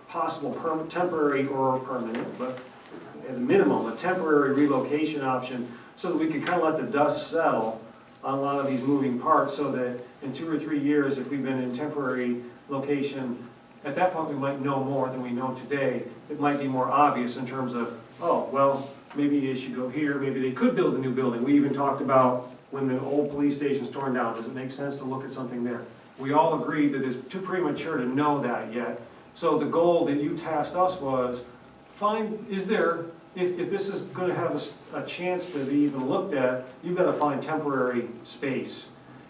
Possible temporary or permanent, but at a minimum, a temporary relocation option so that we could kind of let the dust settle on a lot of these moving parts so that in 2 or 3 years, if we've been in temporary location, at that point we might know more than we know today. It might be more obvious in terms of, oh, well, maybe they should go here, maybe they could build a new building. We even talked about when the old police station's torn down, does it make sense to look at something there? We all agreed that it's too premature to know that yet. So the goal that you tasked us was, is there, if this is going to have a chance to be even looked at, you've got to find temporary space.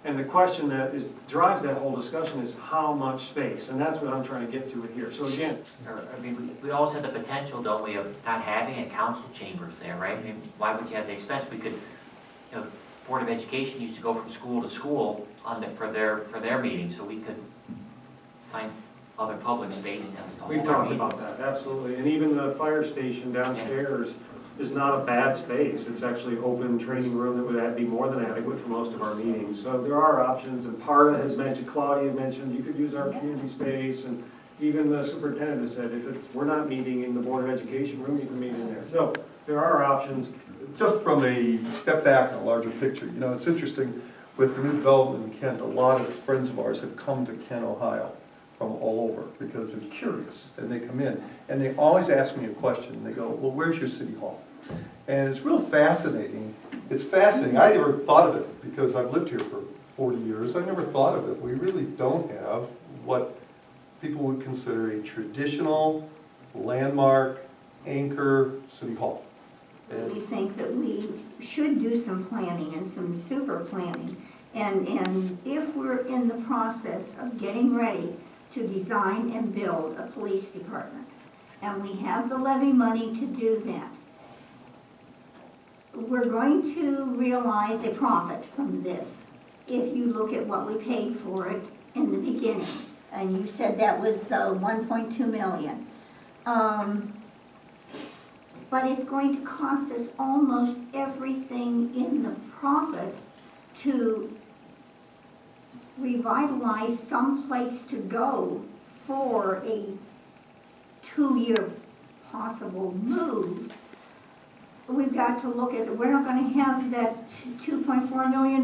And the question that drives that whole discussion is how much space, and that's what I'm trying to get to it here. So again, I mean, we always have the potential, don't we, of not having a council chambers there, right? I mean, why would you have the expense? We could, you know, Board of Education used to go from school to school for their meetings, so we could find other public space to hold we've our talked meetings. about that, absolutely. And even the fire station downstairs is not a bad space. It's actually open training room that would be more than adequate for most of our meetings. So there are options, and Parda has mentioned, Claudia mentioned, you could use our community space, and even the superintendent has said, if we're not meeting in the Board of Education room, you can meet in there. So there are options. Just from a step back in a larger picture, you know, it's interesting, with the new development in Kent, a lot of friends of ours have come to Kent, Ohio, from all over, because they're curious, and they come in, and they always ask me a question. They go, well, where's your city hall? And it's real fascinating. It's fascinating. I never thought of it, because I've lived here for 40 years. I never thought of it. We really don't have what people would consider a traditional, landmark, anchor city hall. And we think that we should do some planning and some super planning. And if we're in the process of getting ready to design and build a police department, and we have the levy money to do that, we're going to realize a profit from this if you look at what we paid for it in the beginning. And you said that was 1.2 million. But it's going to cost us almost everything in the profit to revitalize some place to go for a 2-year possible move. We've got to look at, we're not going to have that $2.4 million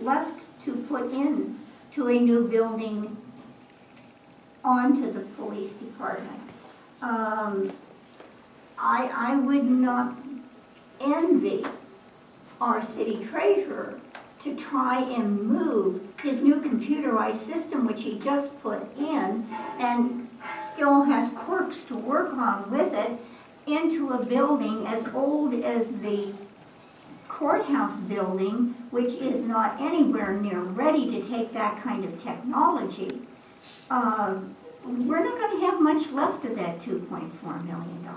left to put in to a new building onto the police department. I would not envy our city treasurer to try and move his new computerized system, which he just put in and still has quirks to work on with it, into a building as old as the courthouse building, which is not anywhere near ready to take that kind of technology. We're not going to have much left of that $2.4 million.